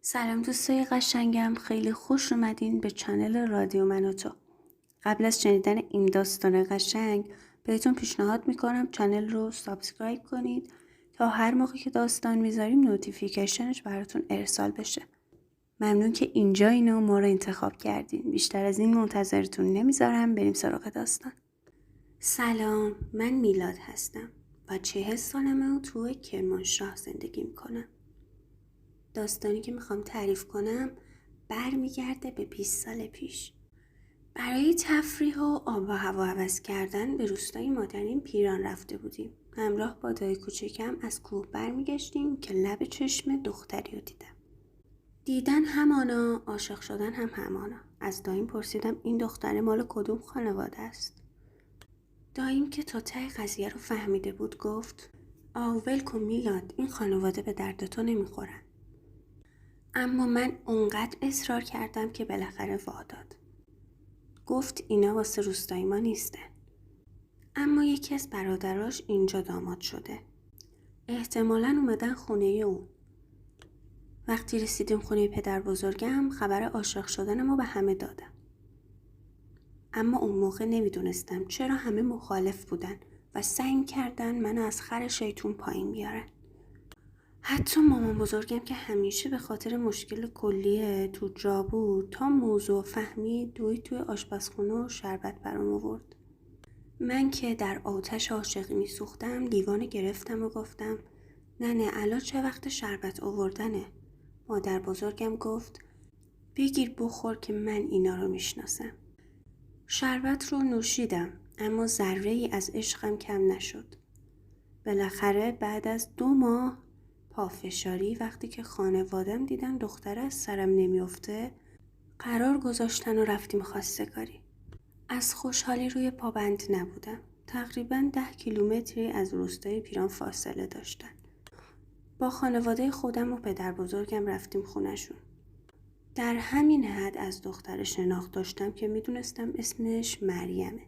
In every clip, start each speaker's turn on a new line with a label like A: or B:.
A: سلام دوستای قشنگم، خیلی خوش اومدین به چنل رادیو من و تو. قبل از شنیدن این داستان قشنگ بهتون پیشنهاد میکنم چنل رو سابسکرایب کنید تا هر موقع که داستان میذاریم نوتیفیکیشنش براتون ارسال بشه. ممنون که اینجا اینو ما رو انتخاب کردین. بیشتر از این منتظرتون نمیذارم، بریم سراغ داستان. سلام، من میلاد هستم و 40 سالمه و تو کرمانشاه زندگی میکنم. داستانی که میخوام تعریف کنم برمیگرده به 20 سال پیش. برای تفریح و آب و هوا عوض کردن به روستای مادریم پیران رفته بودیم. همراه با دایی کوچکم از کوه برمیگشتیم که لب چشم دختری رو دیدن همانا، عاشق شدن هم همانا. از داییم پرسیدم این دختر مال کدوم خانواده است؟ داییم که تا ته قضیه رو فهمیده بود گفت ول کن میلاد، این خانواده به درد تو نمیخورن. اما من اونقدر اصرار کردم که بالاخره واداد. گفت اینا واسه روستای ما نیستن. اما یکی از برادراش اینجا داماد شده. احتمالاً اومدن خونه اون. وقتی رسیدیم خونه پدر بزرگم خبر عاشق شدنمو به همه دادم. اما اون موقع نمیدونستم چرا همه مخالف بودن و سعی کردن منو از خر شیطون پایین بیارن. حتی مامان بزرگم که همیشه به خاطر مشکل کلیه تو جا بود تا موضوع فهمید دوید توی آشپزخونه و شربت برام آورد. من که در آتش عاشقی میسوختم لیوان گرفتم و گفتم نه الان چه وقت شربت آوردنه. مادر بزرگم گفت بگیر بخور که من اینا رو میشناسم. شربت رو نوشیدم اما ذره ای از عشقم کم نشد. بالاخره بعد از 2 ماه پافشاری وقتی که خانوادم دیدن دختره از سرم نمیافته قرار گذاشتن و رفتیم خواستگاری. از خوشحالی روی پابند نبودم. تقریباً 10 کیلومتری از روستای پیران فاصله داشتن. با خانواده خودم و پدر بزرگم رفتیم خونشون. در همین حد از دختر شناخت داشتم که میدونستم اسمش مریمه.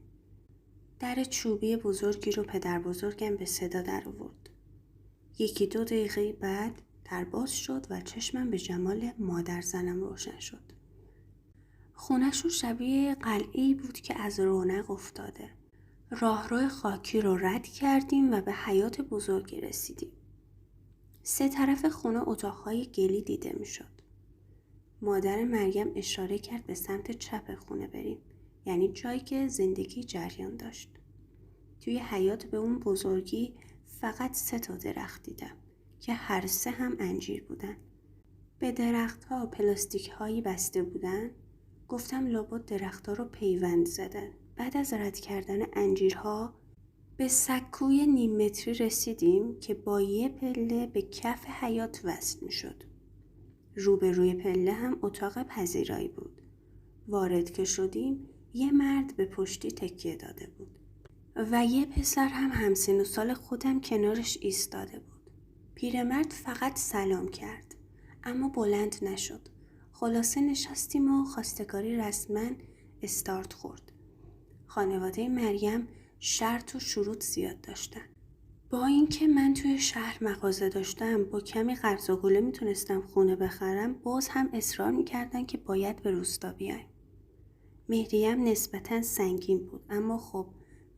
A: در چوبی بزرگی رو پدر بزرگم به صدا در آورد. 1-2 دقیقه بعد در باز شد و چشمم به جمال مادر زنم روشن شد. خونه‌شون شبیه قلعه‌ای بود که از رونق افتاده. راهرو خاکی رو رد کردیم و به حیاط بزرگی رسیدیم. 3 طرف خونه اتاقهای گلی دیده می شد. مادر مریم اشاره کرد به سمت چپ خونه بریم، یعنی جایی که زندگی جریان داشت. توی حیاط به اون بزرگی فقط 3 تا درخت دیدم که هر 3 هم انجیر بودن. به درختها پلاستیک هایی بسته بودن. گفتم لابد درختها رو پیوند زدن. بعد از رد کردن انجیرها به سکوی نیم متری رسیدیم که با یه پله به کف حیاط وصل می شد. روبروی پله هم اتاق پذیرایی بود. وارد که شدیم یه مرد به پشتی تکیه داده بود و یه پسر هم همسن و سال خودم کنارش ایستاده بود. پیرمرد فقط سلام کرد اما بلند نشد. خلاصه نشستیم و خواستگاری رسما استارت خورد. خانواده مریم شرط و شروط زیاد داشتن. با اینکه من توی شهر مغازه داشتم با کمی قرض و گله میتونستم خونه بخرم، باز هم اصرار میکردن که باید به روستا بیایم. مهریم نسبتاً سنگین بود اما خب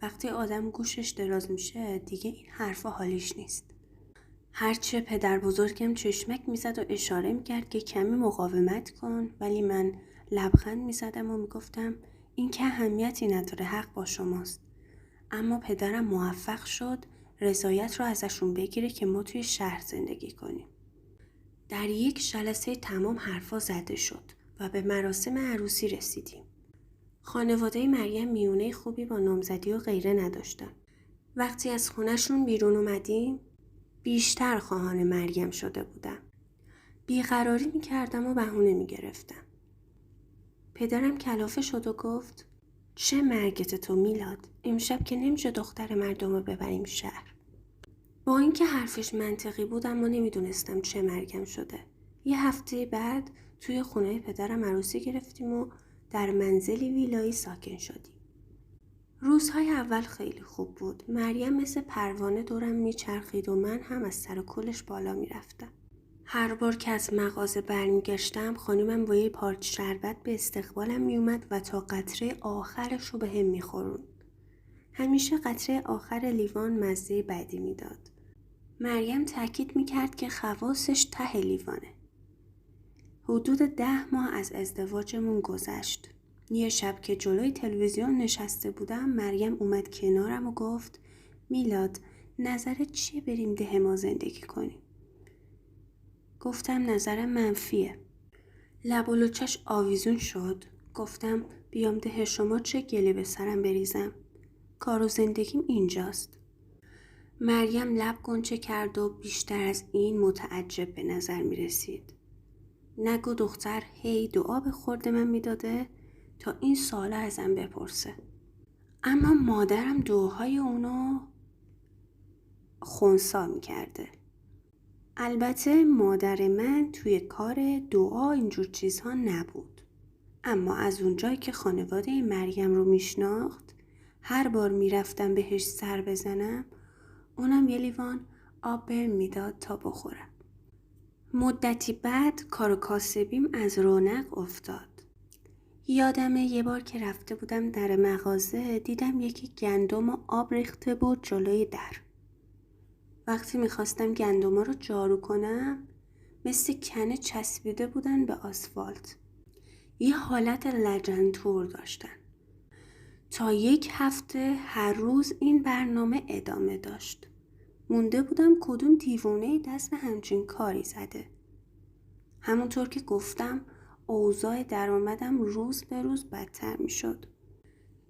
A: وقتی آدم گوشش دراز میشه دیگه این حرفا حالیش نیست. هرچه پدر بزرگم چشمک میزد و اشاره میکرد که کمی مقاومت کن، ولی من لبخند میزدم و میگفتم این که اهمیتی نداره، حق با شماست. اما پدرم موفق شد رضایت رو ازشون بگیره که ما توی شهر زندگی کنیم. در یک جلسه تمام حرفا زده شد و به مراسم عروسی رسیدیم. خانواده مریم میونه خوبی با نامزدی و غیره نداشتن. وقتی از خونهشون بیرون اومدیم بیشتر خواهان مریم شده بودم. بیقراری میکردم و بهونه میگرفتم. پدرم کلافه شد و گفت چه مرگت تو میلاد؟ امشب که نمیشه دختر مردم رو ببریم شهر. با اینکه حرفش منطقی بود اما نمیدونستم چه مرگم شده. یه هفته بعد توی خونه پدرم عروسی گرفتیم و در منزلی ویلایی ساکن شدیم. روزهای اول خیلی خوب بود. مریم مثل پروانه دورم میچرخید و من هم از سر کلش بالا میرفتم. هر بار که از مغازه برمیگشتم خانمم با یه پارچ شربت به استقبالم میومد و تا قطره آخرش رو به هم میخورون. همیشه قطره آخر لیوان مزه بدی میداد. مریم تاکید میکرد که خواصش ته لیوانه. حدود 10 ماه از ازدواجمون گذشت. یه شب که جلوی تلویزیون نشسته بودم مریم اومد کنارم و گفت میلاد نظرت چیه بریم ده ما زندگی کنیم؟ گفتم نظرم منفیه. لب و لوچش آویزون شد. گفتم بیام ده شما چه گلی به سرم بریزم؟ کار و زندگیم اینجاست. مریم لب گنچه کرد و بیشتر از این متعجب به نظر می رسید. نگو دختر هی دعا به خورد من می داده تا این سالا ازم بپرسه. اما مادرم دعاهای اونو خونسا می کرده. البته مادر من توی کار دعا اینجور چیزها نبود. اما از اونجایی که خانواده مریم رو میشناخت هر بار میرفتم بهش سر بزنم اونم یه لیوان آب بهم میداد تا بخورم. مدتی بعد کار کاسبیم از رونق افتاد. یادمه یه بار که رفته بودم در مغازه دیدم یکی گندم و آب ریخته بود جلوی در. وقتی میخواستم گندما رو جارو کنم مثل کنه چسبیده بودن به آسفالت. یه حالت لجنتور داشتن. تا 1 هفته هر روز این برنامه ادامه داشت. مونده بودم کدوم دیوونه دست به همچین کاری زده. همونطور که گفتم اوضاع درآمدم روز به روز بدتر می شد.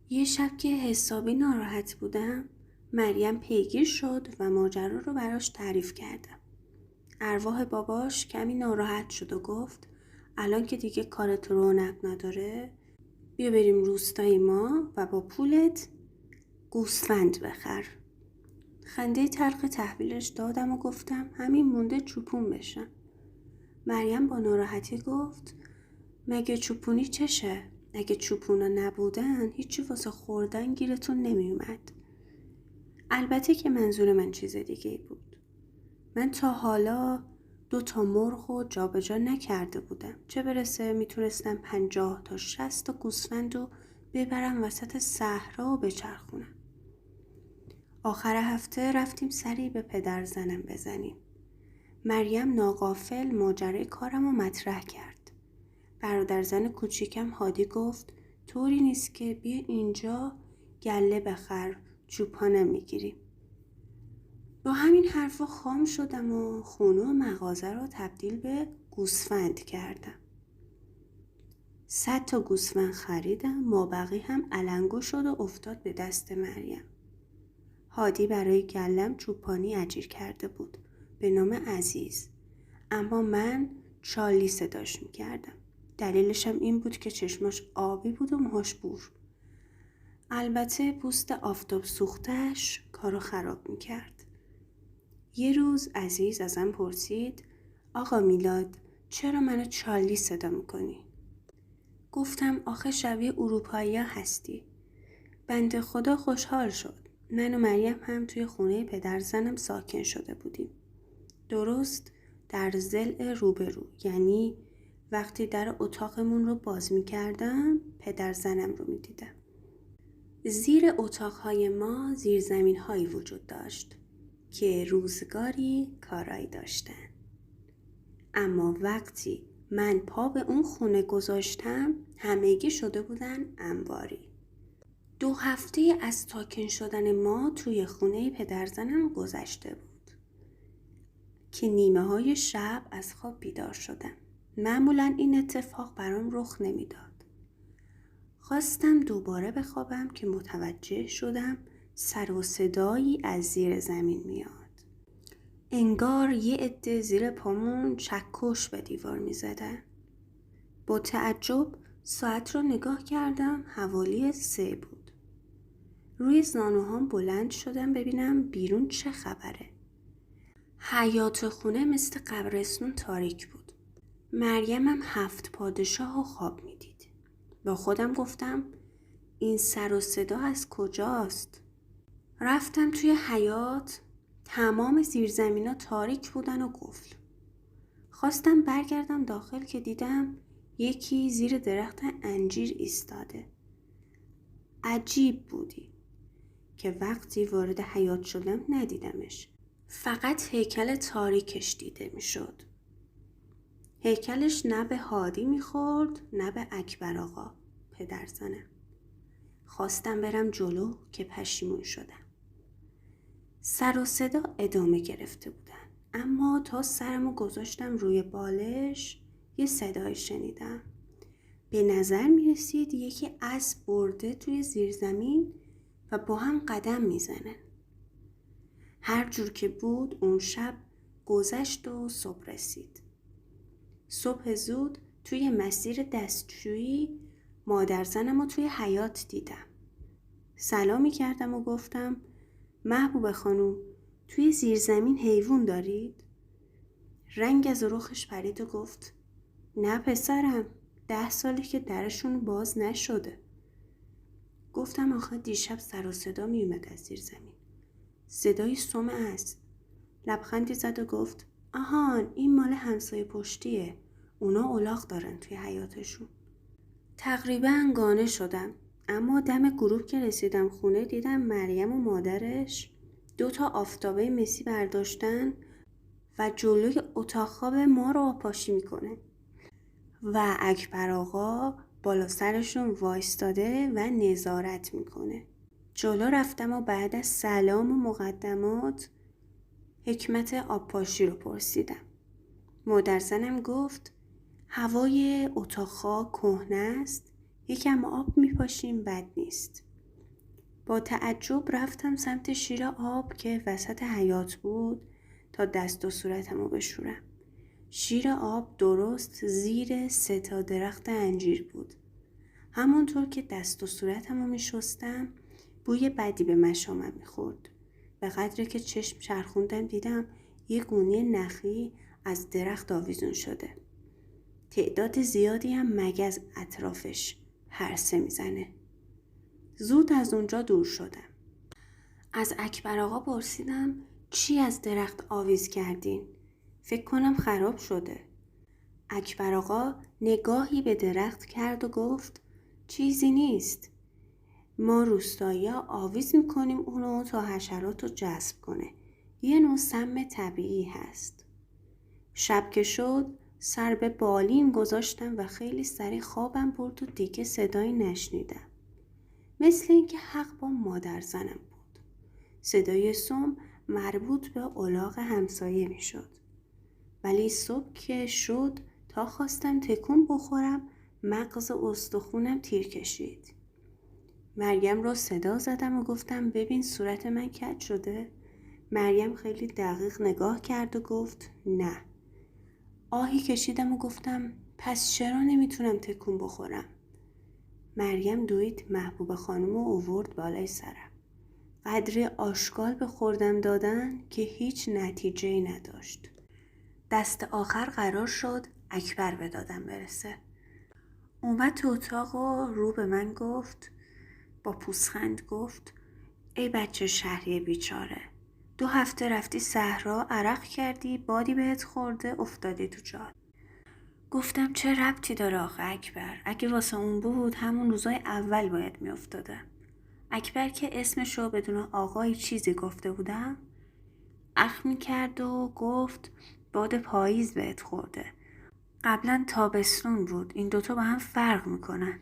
A: یه شب که حسابی ناراحت بودم مریم پیگیر شد و ماجرا رو براش تعریف کردم. ارواح باباش کمی ناراحت شد و گفت الان که دیگه کارت رونق نداره بیا بریم روستای ما و با پولت گوسفند بخر. خنده تلخ تحویلش دادم و گفتم همین مونده چوپون بشم. مریم با ناراحتی گفت مگه چوپونی چشه؟ اگه چوپونا نبودن هیچی واسه خوردن گیرتون نمی اومد. البته که منظور من چیز دیگه بود. من تا حالا 2 مرغ رو جابجا نکرده بودم. چه برسه میتونستم 50 تا 60 تا گوسفند رو ببرم وسط صحرا و بچرخونم. آخر هفته رفتیم سری به پدر زنم بزنیم. مریم ناغافل ماجرای کارم رو مطرح کرد. برادر زن کوچیکم هادی گفت طوری نیست که بیا اینجا گله بخر چوپا نمیگیریم. با همین حرفا خام شدم و خونه و مغازه رو تبدیل به گوسفند کردم. 100 تا گوسفند خریدم. مابقی هم علنگو شد و افتاد به دست مریم. هادی برای گلم چوپانی اجیر کرده بود به نام عزیز. اما من چالی صداش میکردم. دلیلش هم این بود که چشماش آبی بود و موهاش بور. البته پوست آفتاب سوختش کارو خراب میکرد. یه روز عزیز ازم پرسید آقا میلاد چرا منو چارلی صدا میکنی؟ گفتم آخه شبیه اروپایی هستی. بنده خدا خوشحال شد. من و مریم هم توی خونه پدر زنم ساکن شده بودیم. درست در ضلع روبرو، یعنی وقتی در اتاقمون رو باز میکردم پدر زنم رو میدیدم. زیر اتاقهای ما زیرزمین‌هایی وجود داشت که روزگاری کارایی داشتن. اما وقتی من پا به اون خونه گذاشتم همگی شده بودن انباری. 2 هفته از ساکن شدن ما توی خونه پدرزنم گذشته بود که نیمه های شب از خواب بیدار شدم. معمولا این اتفاق برام رخ نمیداد. خواستم دوباره بخوابم که متوجه شدم سر و صدایی از زیر زمین میاد. انگار یه عده زیر پامون چکش به دیوار می زدن. با تعجب ساعت رو نگاه کردم. حوالی 3 بود. روی زانوهام بلند شدم ببینم بیرون چه خبره. حیاط خونه مثل قبرستون تاریک بود. مریمم 7 پادشاه و خواب می دید. با خودم گفتم این سر و صدا از کجاست؟ رفتم توی حیاط. تمام زیرزمینا تاریک بودن و قفل. خواستم برگردم داخل که دیدم یکی زیر درخت انجیر ایستاده. عجیب بودی که وقتی وارد حیاط شدم ندیدمش. فقط هیکل تاریکش دیده میشد. هیکلش نه به هادی میخورد نه به اکبر آقا پدرزنم. خواستم برم جلو که پشیمون شدم. سر و صدا ادامه گرفته بودن، اما تا سرمو گذاشتم روی بالش یه صدای شنیدم. به نظر میرسید یکی اسب برده توی زیرزمین و با هم قدم میزنن. هر جور که بود اون شب گذشت و صبح رسید. صبح زود توی مسیر دستشویی مادرزنمو توی حیاط دیدم. سلامی کردم و گفتم محبوب خانوم توی زیرزمین حیوان دارید؟ رنگ از رخش پرید و گفت نه پسرم 10 ساله که درشون باز نشده. گفتم آخه دیشب سر و صدا می اومد از زیرزمین. صدای سم است. لبخندی زد و گفت آهان این مال همسایه پشتیه. اونا الاغ دارن توی حیاتشون. تقریبا قانع شدم، اما دم غروب که رسیدم خونه دیدم مریم و مادرش 2 آفتابه مسی برداشتن و جلوی اتاق خواب ما رو آبپاشی میکنه و اکبر آقا بالا سرشون وایستاده و نظارت میکنه. جلو رفتم و بعد از سلام و مقدمات حکمت آبپاشی رو پرسیدم. مادرزنم گفت هوای اتاق خواب کهنه است، یکم آب میپاشیم بد نیست. با تعجب رفتم سمت شیر آب که وسط حیاط بود تا دست و صورتمو بشورم. شیر آب درست زیر 3 درخت انجیر بود. همونطور که دست و صورتمو میشستم بوی بدی به مشامم میخورد. به قدری که چشم چرخوندم دیدم یه گونه نخی از درخت آویزون شده. تعداد زیادی هم مگس اطرافش هرسه میزنه. زود از اونجا دور شدم. از اکبر آقا پرسیدم چی از درخت آویز کردین؟ فکر کنم خراب شده. اکبر آقا نگاهی به درخت کرد و گفت چیزی نیست. ما روستایی آویز میکنیم اونو تا حشرات رو جذب کنه. یه نوع سم طبیعی هست. شب که شد سر به بالین گذاشتم و خیلی سریع خوابم برد و دیگه صدایی نشنیدم. مثل اینکه حق با مادرزنم بود. صدای سم مربوط به الاغ همسایه می شد. ولی صبح که شد تا خواستم تکون بخورم مغز استخونم تیر کشید. مریم رو صدا زدم و گفتم ببین صورت من کج شده؟ مریم خیلی دقیق نگاه کرد و گفت نه. آهی کشیدم و گفتم پس چرا نمیتونم تکون بخورم؟ مریم دوید محبوب خانم رو آورد بالای سرم. قدری آشغال به خوردم دادن که هیچ نتیجه‌ای نداشت. دست آخر قرار شد اکبر به دادم برسه. اومد تو اتاق و رو به من گفت با پوزخند گفت ای بچه شهری بیچاره 2 هفته رفتی صحرا عرق کردی بادی بهت خورده افتادی تو جاده. گفتم چه ربطی داره آخه اکبر؟ اگه واسه اون بود همون روزای اول باید می افتاده. اکبر که اسمشو بدون آقای چیزی گفته بودم اخ می کرد و گفت باد پاییز بهت خورده. قبلا تابستون بود، این 2 با هم فرق میکنن.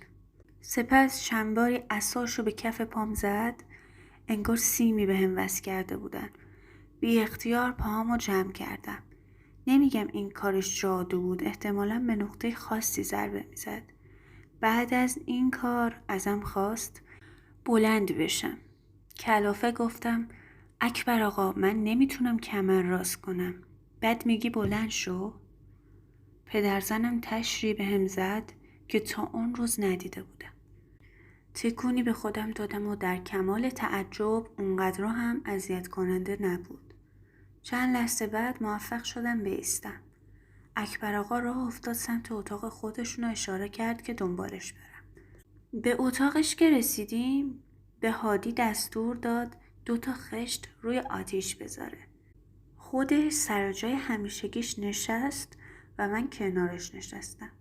A: سپس چندباری عصاشو به کف پام زد، انگار سیمی به هم وصل کرده بودن. بی اختیار پاهامو جمع کردم. نمیگم این کارش جادو بود، احتمالاً به نقطه خاصی ضربه میزد. بعد از این کار ازم خواست بلند بشم. کلافه گفتم اکبر آقا من نمیتونم کمر راست کنم. بعد میگی بلند شو؟ پدرزنم تشری به هم زد که تا اون روز ندیده بودم. تکونی به خودم دادم و در کمال تعجب اونقدر هم اذیت کننده نبود. چند لحظه بعد موفق شدم بایستم. اکبر آقا راه افتاد سمت اتاق خودشون و اشاره کرد که دنبالش برم. به اتاقش که رسیدیم به هادی دستور داد 2 خشت روی آتیش بذاره. خودش سر جای همیشگیش نشست و من کنارش نشستم.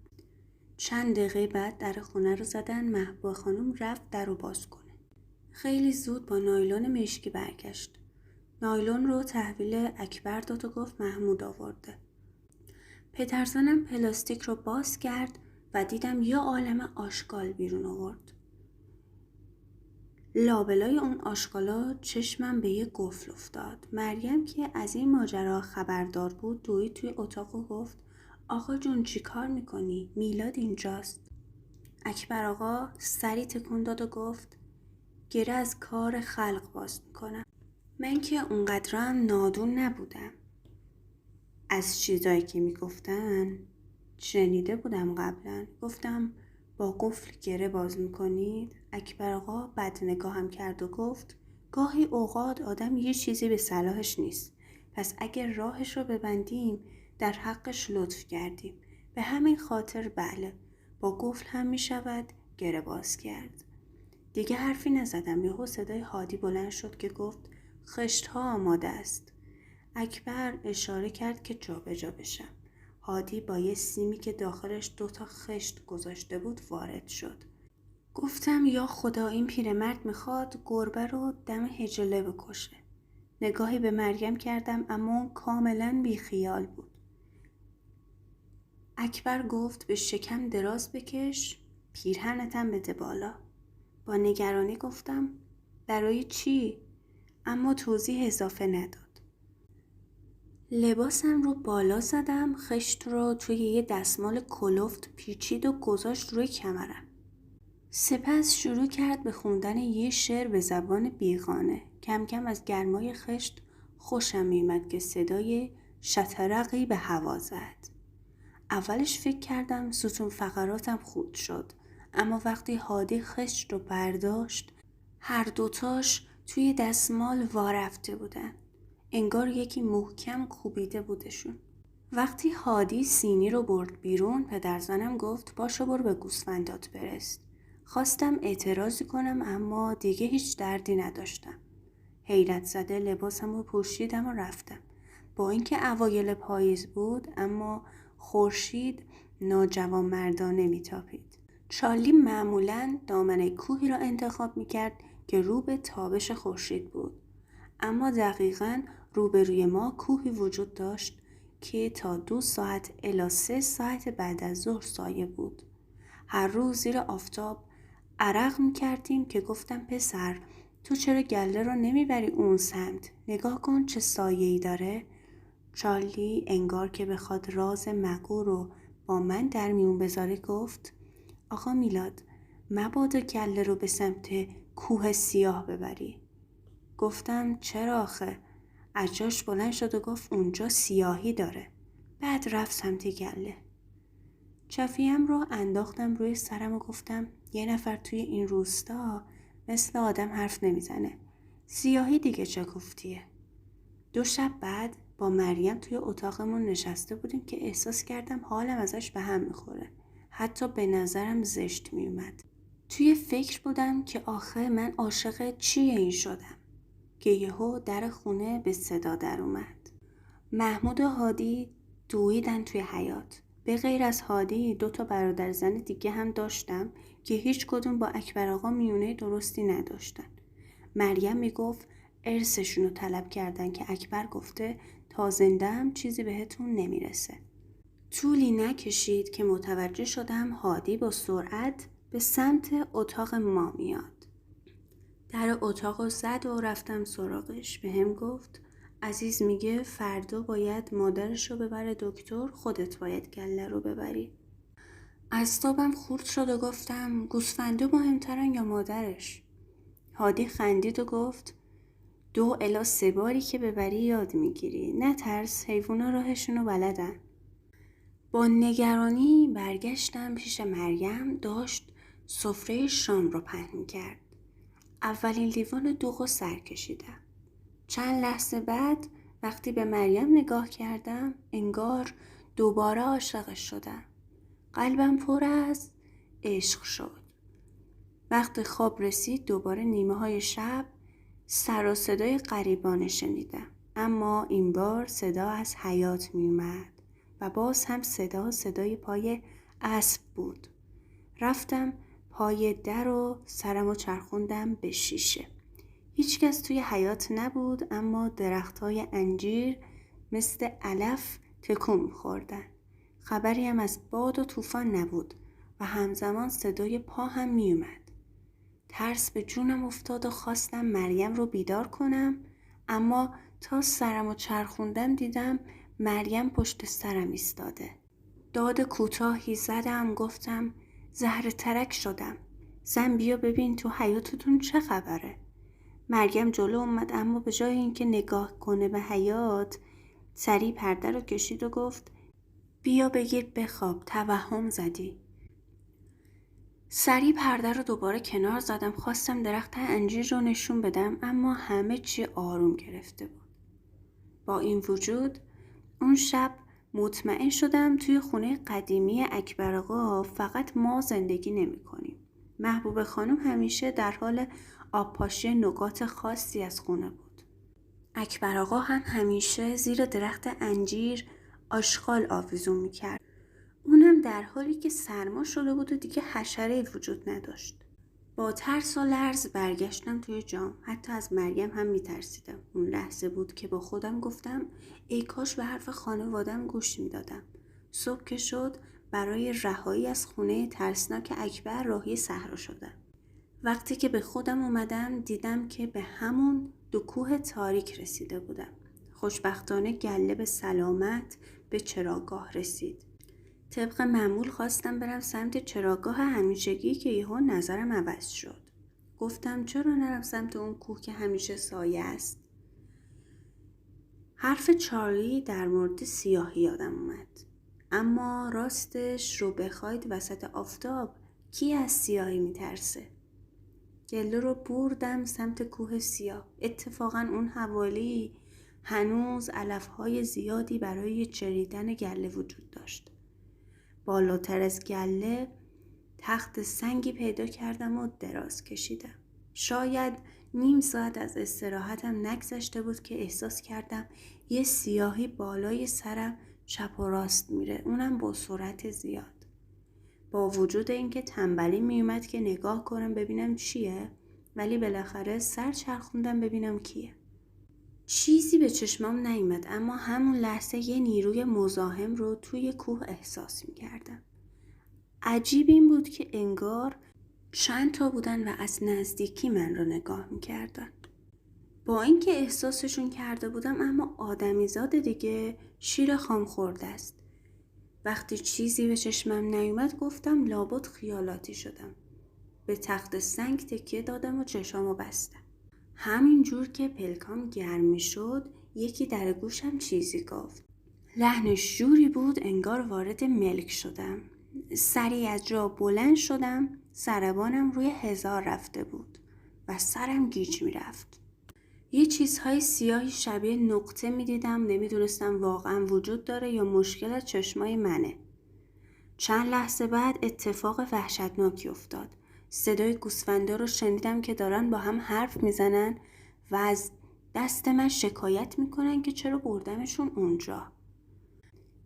A: چند دقیقه بعد در خونه رو زدن. محبوب خانم رفت در رو باز کنه. خیلی زود با نایلون مشکی برگشت. نایلون رو تحویل اکبر داد و گفت محمود آورده. پدرزنم پلاستیک رو باز کرد و دیدم یه عالم آشغال بیرون آورد. لابلای اون آشغالا چشمم به یه قفل افتاد. مریم که از این ماجرا خبردار بود دوید توی اتاق و گفت آقا جون چی کار میکنی؟ میلاد اینجاست. اکبر آقا سری تکون داد و گفت گره از کار خلق باز میکنم. من که اونقدرم نادون نبودم. از چیزایی که میگفتن شنیده بودم قبلا. گفتم با قفل گره باز میکنید؟ اکبر آقا بد نگاهم کرد و گفت گاهی اوقات آدم یه چیزی به صلاحش نیست، پس اگر راهش رو ببندیم در حقش لطف کردیم. به همین خاطر بله، با قفل هم میشود گره باز کرد. دیگه حرفی نزدم. یهو صدای هادی بلند شد که گفت خشت ها آماده است. اکبر اشاره کرد که جابجا بشم. هادی با یه سیمی که داخلش 2 خشت گذاشته بود وارد شد. گفتم یا خدا این پیرمرد میخواد گربه رو دم هجله بکشه. نگاهی به مریم کردم اما کاملا بیخیال بود. اکبر گفت به شکم دراز بکش، پیرهنتم بده بالا. با نگرانی گفتم برای چی؟ اما توضیح اضافه نداد. لباسم رو بالا زدم، خشت رو توی یه دستمال کلفت پیچید و گذاشت روی کمرم. سپس شروع کرد به خوندن یه شعر به زبان بیگانه. کم کم از گرمای خشت خوشم میومد که صدای شطرقی به هوا زد. اولش فکر کردم ستون فقراتم خورد شد، اما وقتی هادی خشت رو برداشت هر دوتاش توی دستمال وارفته بودن. انگار یکی محکم کوبیده بودشون. وقتی هادی سینی رو برد بیرون پدرزنم گفت باشو برو به گوسفندات برس. خواستم اعتراضی کنم اما دیگه هیچ دردی نداشتم. حیرت زده لباسم رو پوشیدم و رفتم. با اینکه اوایل پاییز بود اما خورشید ناجوانمردانه میتابید. چارلی معمولاً دامنه کوهی را انتخاب میکرد که رو به تابش خورشید بود. اما دقیقاً روبروی ما کوهی وجود داشت که تا 2 ساعت الی 3 ساعت بعد از ظهر سایه بود. هر روز زیر آفتاب عرق میکردیم که گفتم پسر تو چرا گله رو نمیبری اون سمت؟ نگاه کن چه سایه‌ای داره. چارلی انگار که بخواد راز مگو رو با من در میون بذاره گفت آقا میلاد مبادا گله رو به سمت کوه سیاه ببری. گفتم چرا آخه؟ از جاش بلند شد و گفت اونجا سیاهی داره. بعد رفت سمت گله. چفیم رو انداختم روی سرم و گفتم یه نفر توی این روستا مثل آدم حرف نمیزنه. سیاهی دیگه چه گفتیه؟ 2 شب بعد با مریم توی اتاقمون نشسته بودیم که احساس کردم حالم ازش به هم میخوره. حتی به نظرم زشت میومد. توی فکر بودم که آخه من عاشق چیه این شدم که یهو در خونه به صدا در اومد. محمود و هادی دویدن توی حیاط. به غیر از هادی 2 برادر زن دیگه هم داشتم که هیچ کدوم با اکبر آقا میونه درستی نداشتن. مریم میگفت ارثشون رو طلب کردن که اکبر گفته تا زنده هم چیزی بهتون نمیرسه. طولی نکشید که متوجه شدم هادی با سرعت به سمت اتاق ما میاد. در اتاق رو زد و رفتم سراغش. به هم گفت عزیز میگه فردا باید مادرش رو ببره دکتر، خودت باید گله رو ببری. اعصابم خورد شد و گفتم گوسفنده مهمترن یا مادرش؟ هادی خندید و گفت 2 الی 3 باری که ببری یاد میگیری، نه ترس، حیوونا راهشونو بلدن. با نگرانی برگشتم پیش مریم. داشت سفره شام رو پهن میکرد. اولین لیوان دوغو سر کشیدم. چند لحظه بعد وقتی به مریم نگاه کردم انگار دوباره عاشقش شدم. قلبم پر از عشق شد. وقت خواب رسید دوباره نیمه های شب سر و صدای غریبانه شنیدم، اما این بار صدا از حیاط می اومد و باز هم صدای پای اسب بود. رفتم پای در و سرمو چرخوندم به شیشه. هیچ کس توی حیاط نبود، اما درختای انجیر مثل علف تکون می‌خوردن. خبری هم از باد و طوفان نبود و همزمان صدای پا هم میومد. ترس به جونم افتاد و خواستم مریم رو بیدار کنم، اما تا سرمو چرخوندم دیدم مریم پشت سرم ایستاده. داد کوتاهی زدم، گفتم زهر ترک شدم. زن بیا ببین تو حیاطتون چه خبره. مریم جلو اومد، اما به جای اینکه نگاه کنه به حیاط سریع پرده رو کشید و گفت بیا بگیر بخواب، توهم زدی. سریع پرده رو دوباره کنار زدم، خواستم درخت انجیر رو نشون بدم، اما همه چی آروم گرفته بود. با این وجود اون شب مطمئن شدم توی خونه قدیمی اکبر آقا فقط ما زندگی نمی کنیم. محبوب خانم همیشه در حال آبپاشی نکات خاصی از خونه بود. اکبر آقا هم همیشه زیر درخت انجیر آشغال آویزون می کرد. اونم در حالی که سرما شده بود و دیگه حشره‌ای وجود نداشت. با ترس و لرز برگشتم توی جام. حتی از مریم هم میترسیدم. اون لحظه بود که با خودم گفتم ای کاش به حرف خانوادم گوش میدادم. صبح که شد برای رهایی از خونه ترسناک اکبر راهی صحرا شدم. وقتی که به خودم اومدم دیدم که به همون 2 کوه تاریک رسیده بودم. خوشبختانه گله به سلامت به چراگاه رسید. طبق معمول خواستم برم سمت چراگاه همیشگی که یهو نظرم عوض شد. گفتم چرا نرم سمت اون کوه که همیشه سایه است؟ حرف چارلی در مورد سیاهی یادم اومد. اما راستش رو بخواید وسط آفتاب کی از سیاهی میترسه؟ گله رو بردم سمت کوه سیاه. اتفاقا اون حوالی هنوز علفهای زیادی برای چریدن گله وجود داشت. بالاتر از گله تخت سنگی پیدا کردم و دراز کشیدم. شاید نیم ساعت از استراحتم نگذشته بود که احساس کردم یه سیاهی بالای سرم چپ و راست میره، اونم با سرعت زیاد. با وجود اینکه تنبلی میومد که نگاه کنم ببینم چیه، ولی بالاخره سر چرخوندم ببینم کیه. چیزی به چشمام نیامد، اما همون لحظه یه نیروی مزاحم رو توی کوه احساس می‌کردم. عجیب این بود که انگار چند تا بودن و از نزدیکی من رو نگاه می‌کردن. با اینکه احساسشون کرده بودم، اما آدمیزاد دیگه شیر خام خورده است. وقتی چیزی به چشمم نیومد گفتم لابد خیالاتی شدم. به تخت سنگ تکیه دادم و چشامو بستم. همین جور که پلکام گرم می شد یکی در گوشم چیزی گفت. لحنش جوری بود انگار وارد ملک شدم. سریع از جا بلند شدم. سربانم روی 1000 رفته بود و سرم گیج می رفت. یه چیزهای سیاهی شبیه نقطه می دیدم. نمی دونستم واقعا وجود داره یا مشکل از چشمای منه. چند لحظه بعد اتفاق وحشتناکی افتاد. صدای گوسفندا رو شنیدم که دارن با هم حرف میزنن و از دست من شکایت میکنن که چرا بردمشون اونجا.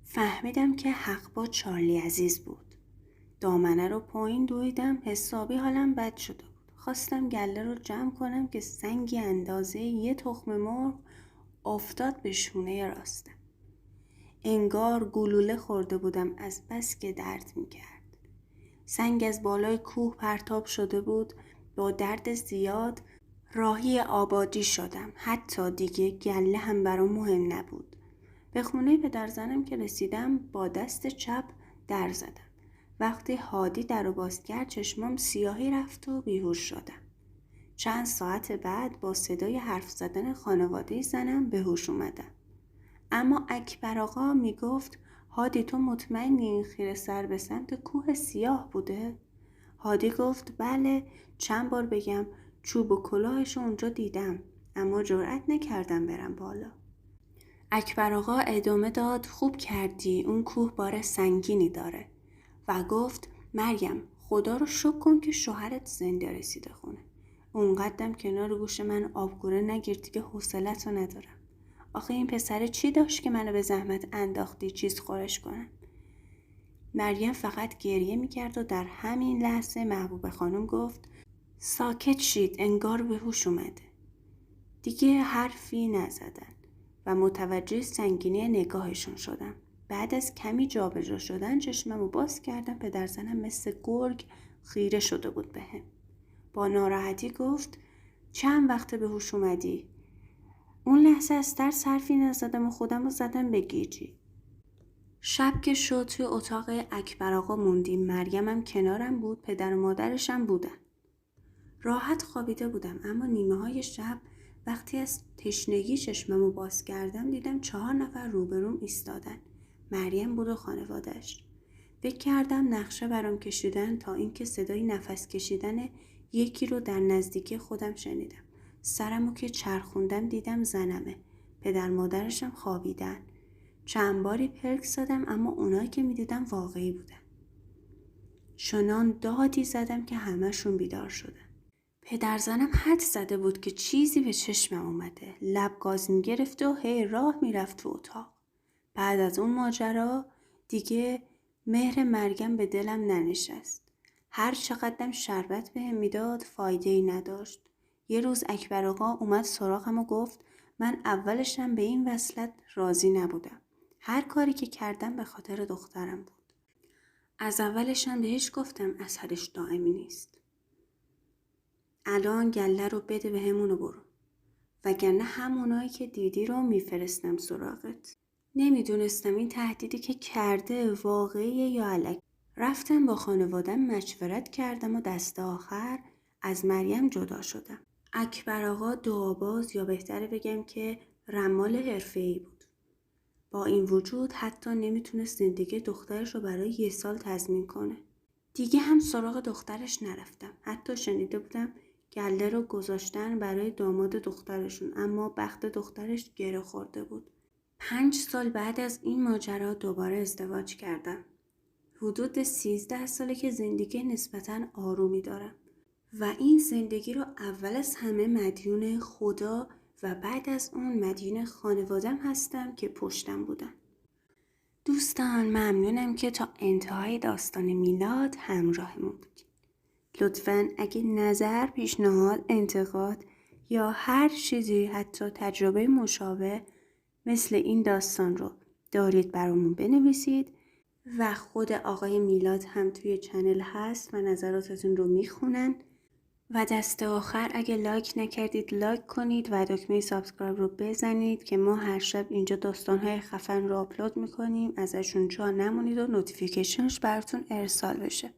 A: فهمیدم که حق با چارلی عزیز بود. دامنه رو پایین دویدم، حسابی حالم بد شده بود. خواستم گله رو جمع کنم که سنگی اندازه یه تخم مرغ افتاد به شونه راستم. انگار گلوله خورده بودم از بس که درد میکرد. سنگ از بالای کوه پرتاب شده بود. با درد زیاد راهی آبادی شدم. حتی دیگه گله هم برام مهم نبود. به خونه پدرزنم که رسیدم با دست چپ در زدم. وقتی هادی در رو باز کرد چشمام سیاهی رفت و بیهوش شدم. چند ساعت بعد با صدای حرف زدن خانواده زنم به هوش اومدم. اما اکبر آقا میگفت هادی تو مطمئنی این خیره سر به سمت کوه سیاه بوده؟ هادی گفت بله، چند بار بگم چوب و کلاهش اونجا دیدم، اما جرئت نکردم برم بالا. اکبر آقا ادامه داد خوب کردی، اون کوه بار سنگینی داره و گفت مریم خدا رو شکر کن که شوهرت زنده رسیده خونه. اونقدرم کنار گوش من آبگوره نگیر دیگه حوصله‌تو ندارم. آخه این پسره چی داشت که منو به زحمت انداختی چیز خورش کنم؟ مریم فقط گریه میکرد و در همین لحظه محبوب خانم گفت ساکت شید، انگار به هوش اومده. دیگه حرفی نزدن و متوجه سنگینی نگاهشون شدم. بعد از کمی جابجا شدن چشممو باز کردم. پدرزنم مثل گرگ خیره شده بود بهم. با ناراحتی گفت چند وقت به هوش اومدی؟ اون لحظه از ترس حرفی نزدم و خودم رو زدم به گیجی. شب که شد توی اتاق اکبر آقا موندیم. مریمم کنارم بود، پدر و مادرشم بودن. راحت خوابیده بودم، اما نیمه های شب وقتی از تشنگی چشممو باز کردم دیدم 4 نفر روبروم ایستادن. مریم بود و خانواده‌اش. فکر کردم نقشه برام کشیدن تا اینکه صدای نفس کشیدن یکی رو در نزدیکی خودم شنیدم. سرمو که چرخوندم دیدم زنمه. پدر مادرشم خوابیدن. چند باری پلک زدم اما اونایی که میدیدم واقعی بودن. چنان دادی زدم که همه‌شون بیدار شدن. پدرزنم حد زده بود که چیزی به چشمم اومده. لب گاز میگرفت و هی راه میرفت تو اتاق. بعد از اون ماجرا دیگه مهر مریم به دلم ننشست. هر چقدرم شربت بهم میداد فایده‌ای نداشت. یه روز اکبر آقا اومد سراغم و گفت من اولشم به این وصلت راضی نبودم. هر کاری که کردم به خاطر دخترم بود. از اولشم بهش گفتم اثرش دائمی نیست. الان گله رو بده به همونو برو. وگرنه همونایی که دیدی رو میفرستم سراغت. نمیدونستم این تهدیدی که کرده واقعیه یا الکی. رفتم با خانوادم مشورت کردم و دست آخر از مریم جدا شدم. اکبر آقا دعاباز یا بهتره بگم که رمال حرفه‌ای بود. با این وجود حتی نمیتونست زندگی دخترش رو برای 1 سال تضمین کنه. دیگه هم سراغ دخترش نرفتم. حتی شنیده بودم گله رو گذاشتن برای داماد دخترشون، اما بخت دخترش گره خورده بود. 5 سال بعد از این ماجرا دوباره ازدواج کردم. حدود 13 ساله که زندگی نسبتاً آرومی دارم و این زندگی رو اول از همه مدیون خدا و بعد از اون مدیون خانوادم هستم که پشتم بودن. دوستان ممنونم که تا انتهای داستان میلاد همراهمون بودید. لطفاً اگه نظر، پیشنهاد، انتقاد یا هر چیزی حتی تجربه مشابه مثل این داستان رو دارید برامون بنویسید و خود آقای میلاد هم توی چنل هست و نظراتتون رو میخونن. و دست آخر اگه لایک نکردید لایک کنید و دکمه سابسکرایب رو بزنید که ما هر شب اینجا داستان‌های خفن رو آپلود میکنیم. ازشون جا نمونید و نوتیفیکیشنش براتون ارسال بشه.